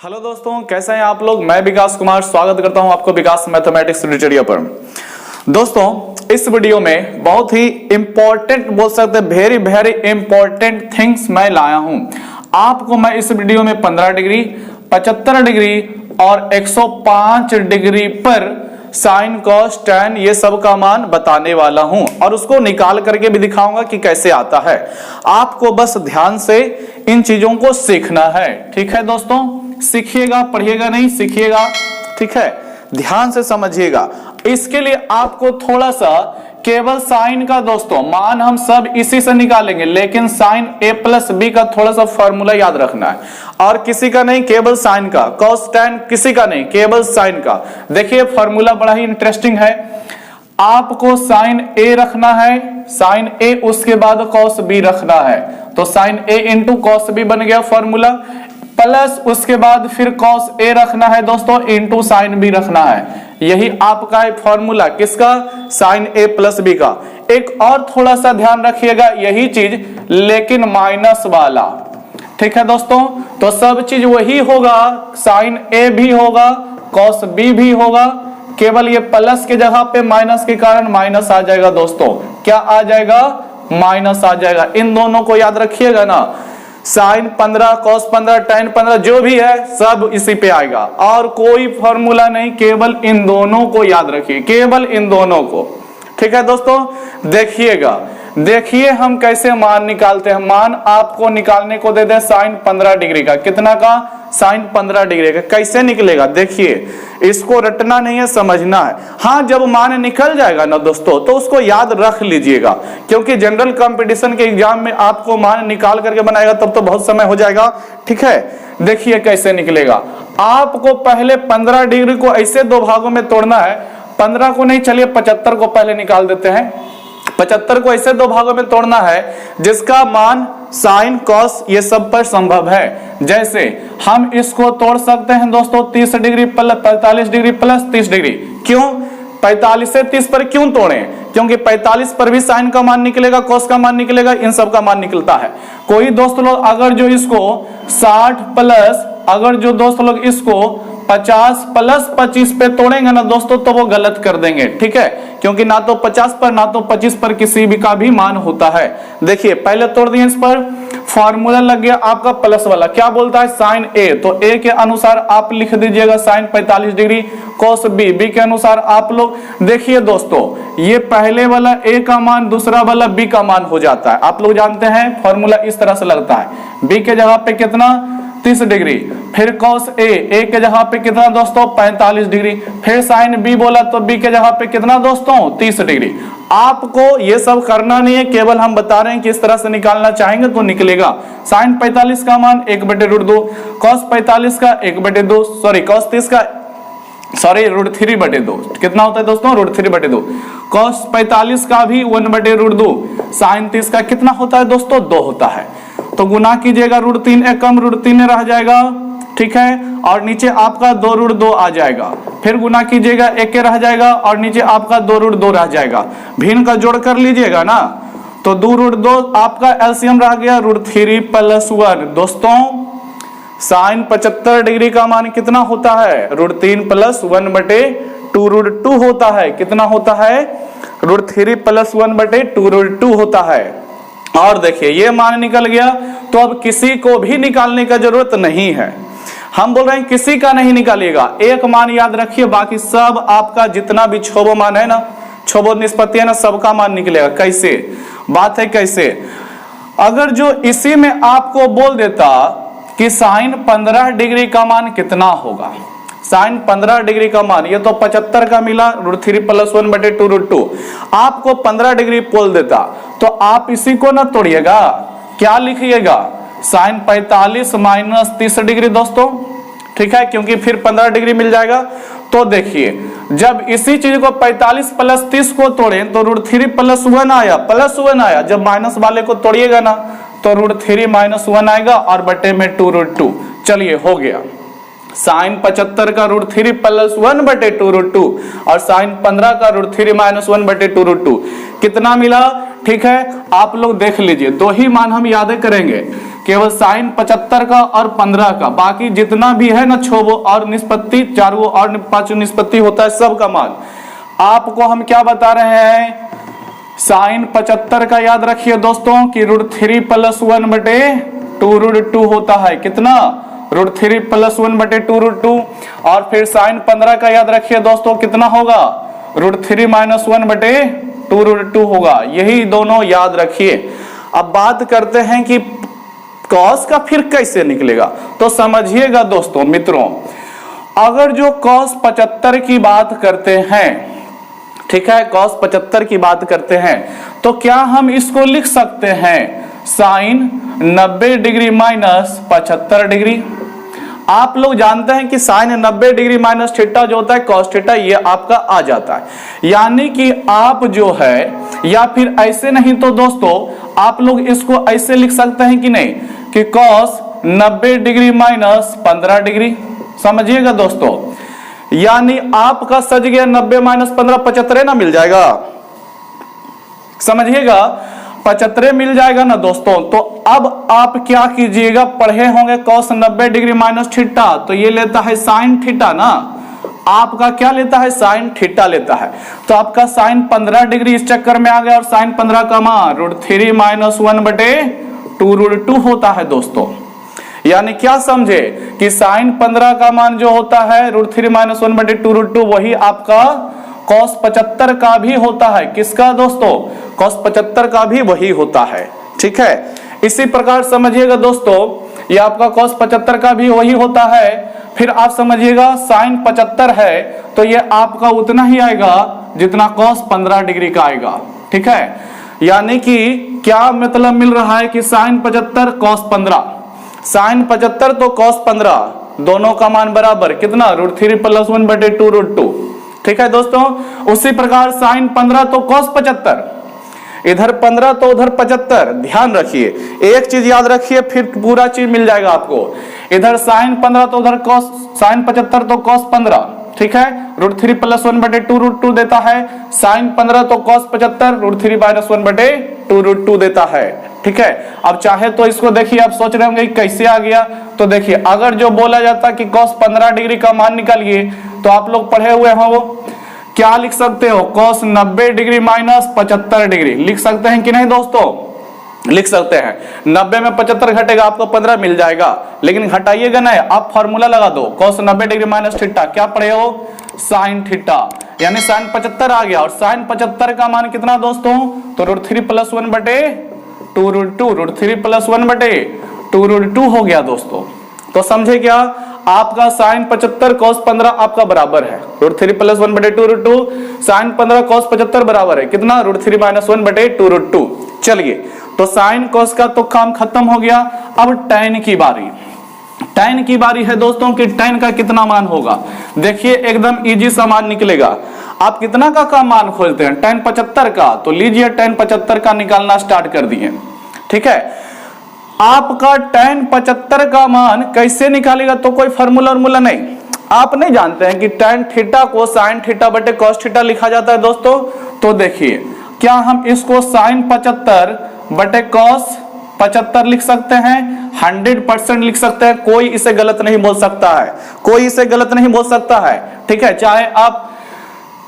Hello दोस्तों, कैसे हैं आप लोग। मैं विकास कुमार स्वागत करता हूं आपको विकास मैथमेटिक्स ट्यूटोरियल पर। दोस्तों, इस वीडियो में बहुत ही इंपॉर्टेंट, बोल सकते हैं वेरी वेरी इंपॉर्टेंट थिंग्स मैं लाया हूं। आपको मैं इस वीडियो में 15 डिग्री, 75 डिग्री और 105 डिग्री पर साइन कॉस टैन ये सब का मान बताने वाला हूं और उसको निकाल करके भी दिखाऊंगा कि कैसे आता है। आपको बस ध्यान से इन चीजों को सीखना है, ठीक है दोस्तों। सीखिएगा, पढ़िएगा नहीं, सीखिएगा, ठीक है। ध्यान से समझिएगा। इसके लिए आपको थोड़ा सा केवल साइन का दोस्तों मान हम सब इसी से निकालेंगे, लेकिन साइन a प्लस बी का थोड़ा सा फॉर्मूला याद रखना है और किसी का नहीं, केवल साइन का। कॉस टैन किसी का नहीं, केवल साइन का। देखिए फॉर्मूला बड़ा ही इंटरेस्टिंग है। आपको साइन a रखना है, साइन a, उसके बाद कॉस b रखना है, तो sine a into cos b बन गया फॉर्मूला, प्लस उसके बाद फिर कॉस a रखना है दोस्तों इंटू साइन b रखना है। यही आपका है फॉर्मूला, किसका, साइन a प्लस b का। एक और थोड़ा सा ध्यान रखिएगा, यही चीज लेकिन माइनस वाला, ठीक है दोस्तों। तो सब चीज वही होगा, साइन a भी होगा, कॉस b भी होगा, केवल ये प्लस के जगह पे माइनस के कारण माइनस आ जाएगा दोस्तों। क्या आ जाएगा, माइनस आ जाएगा। इन दोनों को याद रखिएगा ना, साइन 15, कॉस 15, टैन 15 जो भी है सब इसी पे आएगा और कोई फॉर्मूला नहीं, केवल इन दोनों को याद रखिए, केवल इन दोनों को, ठीक है दोस्तों। देखिएगा, देखिए हम कैसे मान निकालते हैं। मान आपको निकालने को दे दे साइन 15 डिग्री का, कितना का, साइन 15 डिग्री का। कैसे निकलेगा देखिए, इसको रटना नहीं है, समझना है। हाँ, जब मान निकल जाएगा ना दोस्तों तो उसको याद रख लीजिएगा, क्योंकि जनरल कंपटीशन के एग्जाम में आपको मान निकाल करके बनाएगा तब तो बहुत समय हो जाएगा, ठीक है। देखिए कैसे निकलेगा। आपको पहले 15 डिग्री को ऐसे दो भागों में तोड़ना है। 15 को नहीं, चलिए 75 को पहले निकाल देते हैं। 75 को ऐसे दो भागों में तोड़ना है जिसका मान साइन कॉस ये सब पर संभव है। जैसे हम इसको तोड़ सकते हैं दोस्तों 30 degree plus 45 degree plus 30 degree. क्यों 45 से 30 पर क्यों तोड़ें, क्योंकि 45 पर भी साइन का मान निकलेगा, कॉस का मान निकलेगा, इन सब का मान निकलता है। कोई दोस्त लोग अगर जो इसको 60 प्लस, अगर जो दोस्त लोग इसको 50 प्लस 25 पे तोड़ेंगे ना दोस्तों तो वो गलत कर देंगे, ठीक है। क्योंकि ना तो 50 पर ना तो 25 पर किसी भी का भी मान होता है। देखिए पहले तोड़ दिए, इस पर फॉर्मूला लग गया आपका प्लस वाला। क्या बोलता है, साइन a, तो a के अनुसार आप लिख दीजिएगा sine 45 degree, cos b, b के अनुसार आप लोग देखिए दोस्तों, ये पहले वाला a का मान दूसरा वाला b का मान हो जाता है। आप लोग जानते हैं फॉर्मूला इस तरह से लगता है। b के जगह पे कितना, 30 डिग्री, फिर कॉस a के जगह पे कितना दोस्तों, 45 डिग्री, फिर साइन b बोला तो b के जगह पे कितना दोस्तों, 30 डिग्री। आपको ये सब करना नहीं है, केवल हम बता रहे हैं कि इस तरह से निकालना चाहेंगे तो निकलेगा। साइन 45 का मान 1/√2, कॉस 45 का 1/2, सॉरी कॉस 30 का, सॉरी √3/2, कितना होता है दोस्तों, √3/2। कॉस 45 का भी 1/√2, साइन 30 का कितना होता है दोस्तों, 2 होता है। तो गुना कीजिएगा, √3 एक कम √3 रह जाएगा, ठीक है, और नीचे आपका 2√2 आ जाएगा। फिर गुना कीजिएगा, 1 के रह जाएगा और नीचे आपका 2√2 रह जाएगा। भिन्न का जोड़ कर लीजिएगा ना, तो 2√2 आपका एलसीएम रह गया √3 + 1। दोस्तों साइन 75 डिग्री का मान कितना होता है, √3 + 1/2√2 होता है। कितना होता है, √3 + 1/2√2 होता है। और देखिए ये मान निकल गया, तो अब किसी को भी निकालने का जरूरत नहीं है। हम बोल रहे हैं किसी का नहीं निकालिएगा, एक मान याद रखिए, बाकी सब आपका जितना भी छोबो मान है ना, छोबो निष्पत्ति है ना, सबका मान निकलेगा। कैसे बात है, कैसे, अगर जो इसी में आपको बोल देता कि साइन 15 डिग्री का मान कितना होगा, साइन 15 डिग्री का मान, ये तो 75 का मिला, √3 + 1/2√2, आपको 15 डिग्री बोल देता तो आप इसी को ना तोड़िएगा, क्या लिखिएगा, साइन 45 - 30 डिग्री दोस्तों, ठीक है, क्योंकि फिर 15 डिग्री मिल जाएगा। तो देखिए जब इसी चीज को 45 + 30 को तोड़े तो √3 + 1 आया, +1 आया। जब माइनस वाले को तोड़िएगा ना तो √3 - 1 आएगा और बटे में 2√2। चलिए हो गया, साइन 75 का √3 + 1/2√2 और साइन 15 का √3 - 1/2√2 कितना मिला, ठीक है। आप लोग देख लीजिए, दो ही मान हम याद करेंगे केवल साइन 75 का और 15 का, बाकी जितना भी है ना 6 और निष्पत्ति 4 और 5 निष्पत्ति होता है सब का मान। आपको हम क्या बता रहे हैं, साइन 75 का याद रखिए दोस्तों कि √3 + 1 बटे 2√2 होता है। कितना, √3 + 1 बटे 2√2। और फिर साइन 15 का याद रखिए दोस्तों कितना होगा, √3 - 1 बटे 2√2 होगा। यही दोनों याद रखिए। अब बात करते हैं कि कॉस का फिर कैसे निकलेगा। तो समझिएगा दोस्तों मित्रों, अगर जो cos 75 की बात करते हैं, ठीक है, cos 75 की बात करते हैं, तो क्या हम इसको लिख सकते हैं साइन 90 डिग्री माइनस 75 डिग्री। आप लोग जानते हैं कि साइन 90 डिग्री माइनस थीटा जो होता है cos थीटा, ये आपका आ जाता है। यानी कि आप जो है, या फिर ऐसे नहीं तो दोस्तों आप लोग इसको ऐसे लिख सकते हैं कि नहीं, कि cos 90 डिग्री माइनस 15 डिग्री। समझिएगा दोस्तों, यानी आपका सज गया 90 - 15 75 ना मिल जाएगा। समझिएगा 75 मिल जाएगा ना दोस्तों। तो अब आप क्या कीजिएगा, पढ़े होंगे cos 90 डिग्री माइनस थीटा, तो ये लेता है साइन थीटा ना, आपका क्या लेता है, साइन थीटा लेता है। तो आपका साइन 15 डिग्री इस चक्कर में आ गया, और साइन 15 का मान √3 - 1 बटे 2√2 होता है दोस्तों। यानी क्या समझे कि साइन 15 का मान जो होता है √3 - 1 बटे 2√2, वही आपका cos 75 का भी होता है। किसका दोस्तों, cos 75 का भी वही होता है। ठीक है, इसी प्रकार समझिएगा दोस्तों, ये आपका cos 75 का भी वही होता है। फिर आप समझिएगा साइन 75 है तो ये आपका उतना ही आएगा जितना cos 15 डिग्री का आएगा। ठीक है, यानी कि क्या मतलब मिल रहा है कि साइन 75 cos 15, साइन 75 तो cos 15 दोनों का मान बराबर कितना, √3 + 1 बटे 2√2। ठीक है दोस्तों, उसी प्रकार साइन 15 तो cos 75, इधर 15 तो उधर 75। ध्यान रखिए, एक चीज याद रखिए फिर पूरा चीज मिल जाएगा आपको। इधर साइन 15 तो उधर cos, साइन 75 तो cos 15। ठीक है, √3 + 1 बटे 2√2 देता है। साइन 15 तो cos 75 √3 - 1 बटे 2√2 देता है। ठीक है, अब चाहे तो इसको देखिए, आप सोच रहे होंगे कैसे आ गया, तो देखिए अगर जो बोला जाता कि cos 15 डिग्री का मान निकालिए, तो आप लोग पढ़े हुए हो वो क्या लिख सकते हो, cos 90 डिग्री माइनस 75 डिग्री लिख सकते हैं कि नहीं दोस्तों, लिख सकते हैं। 90 में 75 घटेगा, आपको 15 मिल जाएगा, लेकिन घटाइएगा नहीं, आप फॉर्मूला लगा दो, cos 90 डिग्री माइनस थीटा, क्या पढ़े हो, साइन थीटा, यानी साइन 75 आ गया। और साइन 75 का मान कितना दोस्तों, तो √3 + 1 बटे 2√2, √3 + 1 बटे 2√2 हो गया दोस्तों। तो समझे क्या, आपका साइन 75 cos 15 आपका बराबर है √3 + 1 बटे 2√2, साइन 15 cos 75 बराबर है कितना, √3 - 1 बटे 2√2। चलिए, तो साइन cos का तो काम खत्म हो गया। अब tan की बारी, tan की बारी है दोस्तों कि tan का कितना मान होगा। देखिए एकदम इजी सा मान निकलेगा। आप कितना का मान खोजते हैं, tan 75 का, तो लीजिए tan 75 का निकालना स्टार्ट कर दिए। ठीक है, आपका tan 75 का मान कैसे निकालेगा, तो कोई फार्मूला नहीं, आप नहीं जानते हैं कि tan थीटा को sin थीटा बटे cos थीटा लिखा जाता है दोस्तों। तो देखिए, क्या हम इसको sin 75 बटे cos 75 लिख सकते हैं, 100% लिख सकते हैं, कोई इसे गलत नहीं बोल सकता है, कोई इसे गलत नहीं बोल सकता है। ठीक है, चाहे आप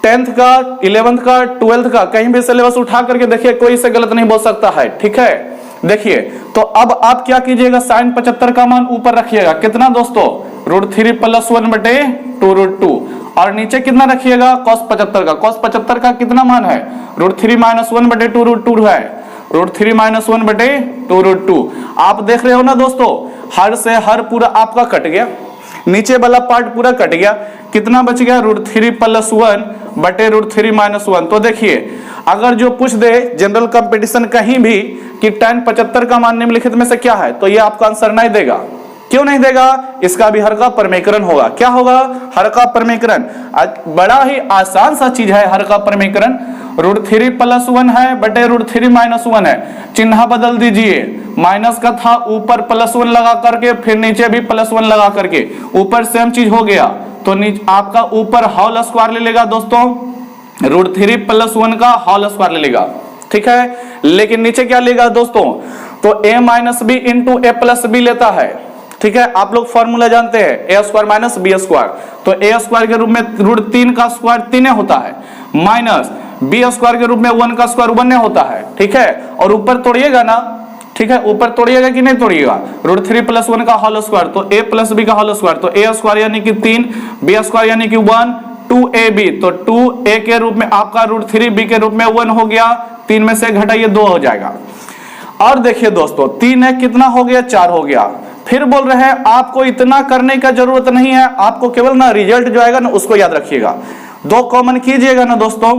10th का, 11th का, 12th का कहीं भी सिलेबस उठा करके देखिए, कोई इसे गलत नहीं बोल सकता है। ठीक है, देखिए तो अब आप क्या कीजिएगा, साइन 75 का मान ऊपर रखिएगा कितना दोस्तों, √3 + 1 बटे 2√2, और नीचे कितना रखिएगा, cos 75 का। cos 75 का कितना मान है, √3 - 1 बटे 2√2 है, √3 - 1 बटे 2√2। आप देख रहे हो ना दोस्तों, हर से हर पूरा आपका कट गया, नीचे वाला पार्ट पूरा कट गया, कितना बच गया, √3 + 1 बटे √3 - 1। तो देखिए अगर जो पूछ दे जनरल कंपटीशन कहीं भी कि tan 75 का मान निम्नलिखित में से क्या है, तो ये आपका आंसर नहीं देगा। क्यों नहीं देगा, इसका भी हर का परमीकरण होगा। क्या होगा, हर का परमीकरण। बड़ा ही आसान सा चीज है हर का परमीकरण। √3 + 1 है बटे √3 - 1 है, चिन्ह बदल दीजिए, माइनस का था ऊपर +1 लगा करके, फिर नीचे भी +1 लगा करके, ऊपर सेम चीज हो गया, तो आपका ऊपर होल स्क्वायर ले लेगा दोस्तों, √3 + 1 का होल स्क्वायर ले लेगा। ठीक है, लेकिन नीचे क्या लेगा दोस्तों, तो a माइनस B into A plus B लेता है। ठीक है, आप लोग फॉर्मूला जानते हैं, A square minus B square. तो ए स्क्वायर के रूप में रूट 3 का स्क्वायर 3 होता है, माइनस बी स्क्वायर के रूप में 1 का स्क्वायर 1 होता है। ठीक है, और ऊपर तोड़िएगा ना, ठीक है, ऊपर तोड़िएगा कि नहीं तोड़िएगा, रूट 3 प्लस 1 का होल स्क्वायर, तो ए प्लस बी का होल स्क्वायर, तो ए स्क्वायर यानी कि 3, बी स्क्वायर यानी कि 1, 2ab, तो 2a के रूप में आपका रूट 3, b के रूप में 1 हो गया, 3 में से घटाइए 2 हो जाएगा। और देखिए दोस्तों 3 है कितना हो गया, 4 हो गया। फिर बोल रहे हैं आपको इतना करने का जरूरत नहीं है, आपको केवल ना रिजल्ट जो आएगा ना उसको याद रखिएगा। 2 कॉमन कीजिएगा ना दोस्तों,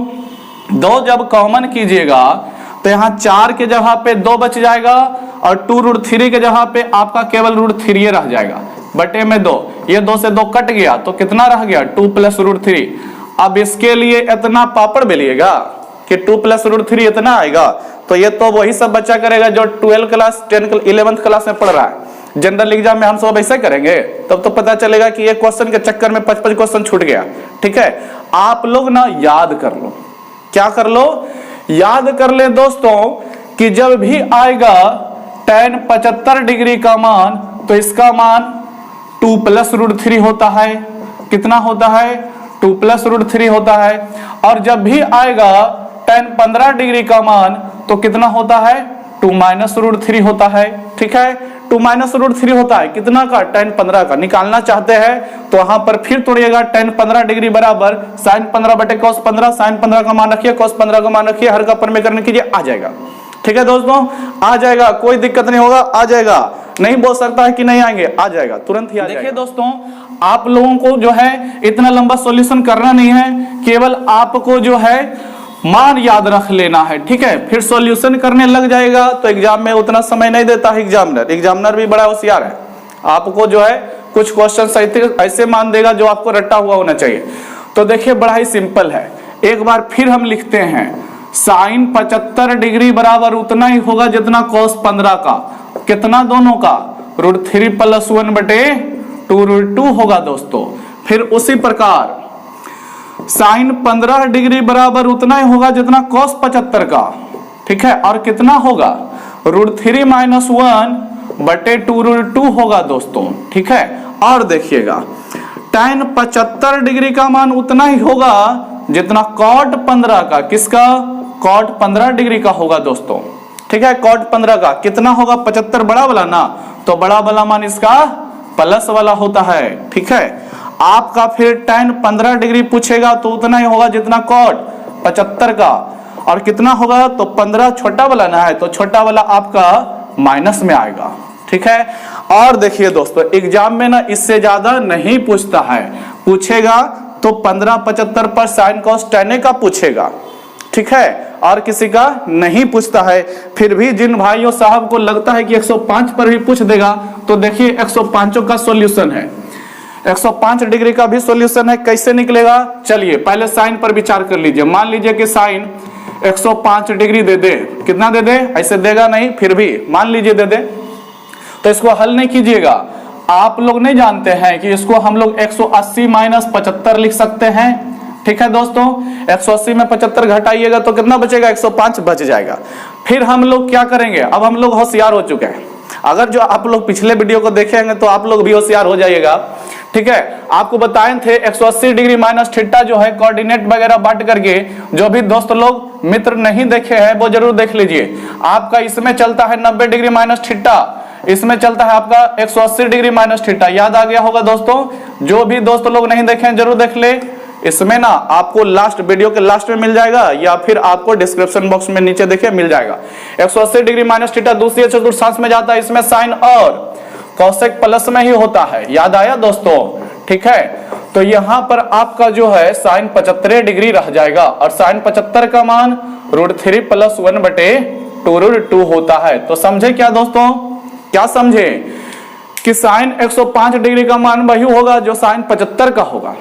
2 जब कॉमन कीजिएगा तो यहाँ 4 के जगह पे 2 बच जाएगा और 2 रूट 3 के जगह पे आपका केवल रूट 3 रह जाएगा, बटे में 2, ये 2 से 2 कट गया तो कितना रह गया, 2 प्लस रूट 3। अब इसके लिए इतना पापड़ बेलिएगा कि 2 प्लस रूट 3 इतना आएगा, तो ये तो वही सब बच्चा करेगा जो 12 क्लास 10 11th क्लास में पढ़ रहा है। जनरल एग्जाम में हम सब ऐसे करेंगे, तब तो पता चलेगा कि ये क्वेश्चन के चक्कर में 55 क्वेश्चन छूट गया। ठीक है, आप लोग ना याद कर लो, क्या कर लो, याद कर ले दोस्तों कि जब भी आएगा tan 75 डिग्री का मान तो इसका मान 2 प्लस रूट 3 होता है। कितना होता है, 2 प्लस रूट 3 होता है। और जब भी आएगा tan 15 डिग्री का मान तो कितना होता है, 2 माइनस रूट 3 होता है। ठीक है, 2 माइनस रूट 3 होता है कितना का, tan 15 का। निकालना चाहते हैं तो वहां पर फिर तोड़िएगा, tan 15 डिग्री बराबर sin 15 बटे cos 15, sin 15 का मान रखिए, cos 15 का मान रखिए, हर का पर में करने कीजिए, आ जाएगा। ठीक है दोस्तों, आ जाएगा, कोई दिक्कत नहीं होगा, आ जाएगा। नहीं बोल सकता है कि नहीं आएंगे, आ जाएगा, तुरंत ही आ जाएगा। देखिए दोस्तों, आप लोगों को जो है इतना लंबा सॉल्यूशन करना नहीं है, केवल आपको जो है मान याद रख लेना है। ठीक है, फिर सॉल्यूशन करने लग जाएगा तो एग्जाम में उतना समय नहीं देता है एग्जामिनर। एग्जामिनर भी बड़ा होशियार है, आपको जो है कुछ क्वेश्चन ऐसे मान देगा जो आपको रट्टा हुआ होना चाहिए। तो देखिए बड़ा ही सिंपल है, एक बार फिर हम लिखते हैं, साइन 75 डिग्री बराबर उतना ही होगा जितना cos 15 का। कितना दोनों का, रूट 3 प्लस 1 बटे 2 रूट 2 होगा दोस्तों। फिर उसी प्रकार साइन 15 डिग्री बराबर उतना ही होगा जितना cos 75 का। ठीक है, और कितना होगा, रूट 3 माइनस 1 बटे 2 रूट 2 होगा दोस्तों। ठीक है, और देखिएगा tan 75 डिग्री का मान उतना ही होगा जितना cot 15 का। किसका, cot 15 डिग्री का होगा दोस्तों। ठीक है, cot 15 का कितना होगा, 75 बड़ा वाला ना, तो बड़ा वाला मान इसका प्लस वाला होता है। ठीक है, आपका फिर tan 15 डिग्री पूछेगा तो उतना ही होगा जितना cot 75 का, और कितना होगा, तो 15 छोटा वाला ना है तो छोटा वाला आपका माइनस में आएगा। ठीक है, और देखिए दोस्तों एग्जाम में ना इससे ज्यादा नहीं पूछता है, पूछेगा तो 15 75 पर sin cos tan का पूछेगा। ठीक है, और किसी का नहीं पूछता है। फिर भी जिन भाइयों साहब को लगता है कि 105 पर भी पूछ देगा, तो देखिए 105 का सॉल्यूशन है, 105 डिग्री का भी सॉल्यूशन है। कैसे निकलेगा, चलिए पहले साइन पर विचार कर लीजिए। मान लीजिए कि साइन 105 डिग्री दे दे, कितना दे दे, ऐसे देगा नहीं, फिर भी मान लीजिए दे दे, तो इसको हल नहीं कीजिएगा। आप लोग नहीं जानते हैं कि इसको हम लोग 180 माइनस 75 लिख सकते हैं। ठीक है दोस्तों, 180 में 75 घटाइएगा तो कितना बचेगा, 105 बच जाएगा। फिर हम लोग क्या करेंगे, अब हम लोग होशियार हो चुके हैं। अगर जो आप लोग पिछले वीडियो को देखेंगे तो आप लोग भी होशियार हो जाइएगा। ठीक है, आपको बताए थे 180 डिग्री माइनस थीटा जो है कोऑर्डिनेट वगैरह बांट करके, जो भी दोस्त लोग मित्र नहीं देखे हैं वो जरूर देख लीजिए। आपका इसमें चलता है 90 डिग्री माइनस थीटा, इसमें चलता है आपका 180 डिग्री माइनस थीटा। याद आ गया होगा दोस्तों, जो भी दोस्त लोग नहीं देखे हैं जरूर देख ले। इसमें ना आपको लास्ट वीडियो के लास्ट में मिल जाएगा या फिर आपको डिस्क्रिप्शन बॉक्स में नीचे देखिए मिल जाएगा। 180 डिग्री माइनस थीटा दूसरी चतुर्थांश में जाता है, इसमें साइन और कॉसेक प्लस में ही होता है। याद आया दोस्तों, ठीक है। तो यहां पर आपका जो है साइन 75 डिग्री रह जाएगा और साइन 75 का मान √3 + 1 बटे 2 √2 होता है। तो समझे क्या दोस्तों, क्या समझे कि साइन 105 डिग्री का मान वही होगा जो साइन 75 का होगा।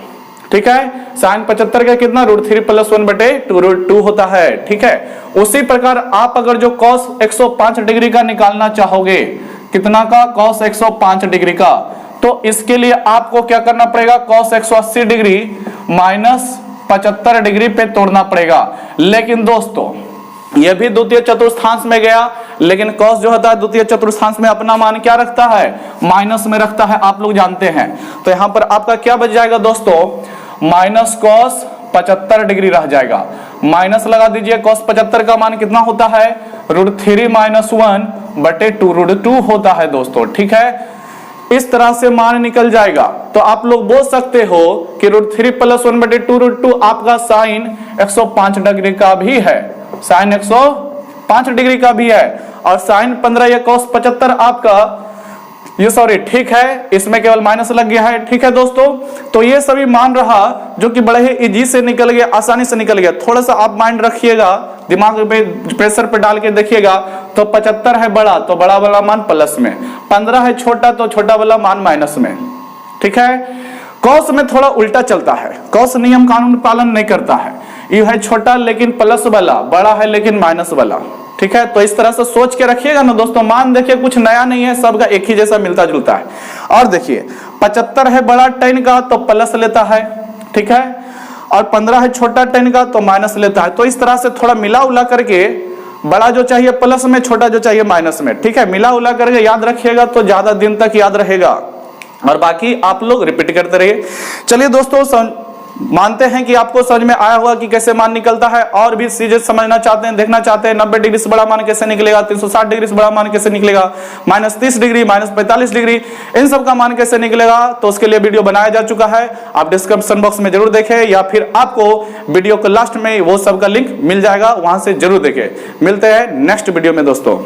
ठीक है, साइन 75 का कितना √3 + 1 बटे 2 √2 होता है। ठीक है, उसी प्रकार आप अगर जो cos 105 डिग्री का निकालना चाहोगे, कितना का, cos 105 डिग्री का, तो इसके लिए आपको क्या करना पड़ेगा, cos 180 डिग्री माइनस 75 डिग्री पे तोड़ना पड़ेगा। लेकिन दोस्तों ये भी द्वितीय चतुर्थांश में गया, लेकिन कॉस जो होता है द्वितीय चतुर्थांश में अपना मान क्या रखता है, माइनस में रखता है, आप लोग जानते हैं। तो यहां पर आपका क्या बच जाएगा दोस्तों, माइनस कॉस 75 डिग्री रह जाएगा। माइनस लगा दीजिए, कॉस 75 का मान कितना होता है, √3 - 1/2 √2 होता है दोस्तों, ठीक है। इस तरह से मान निकल जाएगा। तो आप लोग बोल सकते हो कि √3 + 1/2 √2 आपका साइन 105 डिग्री का भी है, साइन 105 डिग्री का भी है। और साइन 15 या कॉस 75 आपका ये सॉरी ठीक है, इसमें केवल माइनस लग गया है, ठीक है दोस्तों। तो ये सभी मान रहा जो कि बड़े ही इजी से निकल गया, आसानी से निकल गया। थोड़ा सा आप माइंड रखिएगा, दिमाग पे प्रेशर पे डाल के देखिएगा। तो 75 है बड़ा, तो बड़ा वाला मान प्लस में, 15 है छोटा, तो छोटा वाला मान माइनस में, ठीक है। कॉस में थोड़ा उल्टा चलता है, कॉस नियम कानून पालन नहीं करता है। ये है छोटा लेकिन प्लस वाला, बड़ा है लेकिन माइनस वाला, ठीक है। तो इस तरह से सोच के रखिएगा ना दोस्तों। मान देखिए कुछ नया नहीं है, सबका एक ही जैसा मिलता जुलता है। और देखिए 75 है बड़ा टेन का तो प्लस लेता है, ठीक है। और 15 है छोटा टेन का तो माइनस लेता है। तो इस तरह से थोड़ा मिला उला करके, बड़ा जो चाहिए प्लस में, छोटा जो चाहिए माइनस में, ठीक है। मिला उला करके याद रखिएगा तो ज्यादा दिन तक याद रहेगा। और बाकी आप लोग रिपीट करते रहिए। चलिए दोस्तों, मानते हैं कि आपको समझ में आया होगा कि कैसे मान निकलता है। और भी चीजें समझना चाहते हैं, देखना चाहते हैं, 90 डिग्री से बड़ा मान कैसे निकलेगा, 360 डिग्री से बड़ा मान कैसे निकलेगा, -30 डिग्री, -45 डिग्री, इन सब का मान कैसे निकलेगा, तो उसके लिए वीडियो बनाया जा चुका है। आप डिस्क्रिप्शन बॉक्स में जरूर देखें, या फिर आपको वीडियो के लास्ट में वो सब का लिंक मिल जाएगा, वहां से जरूर देखें। मिलते हैं नेक्स्ट वीडियो में दोस्तों।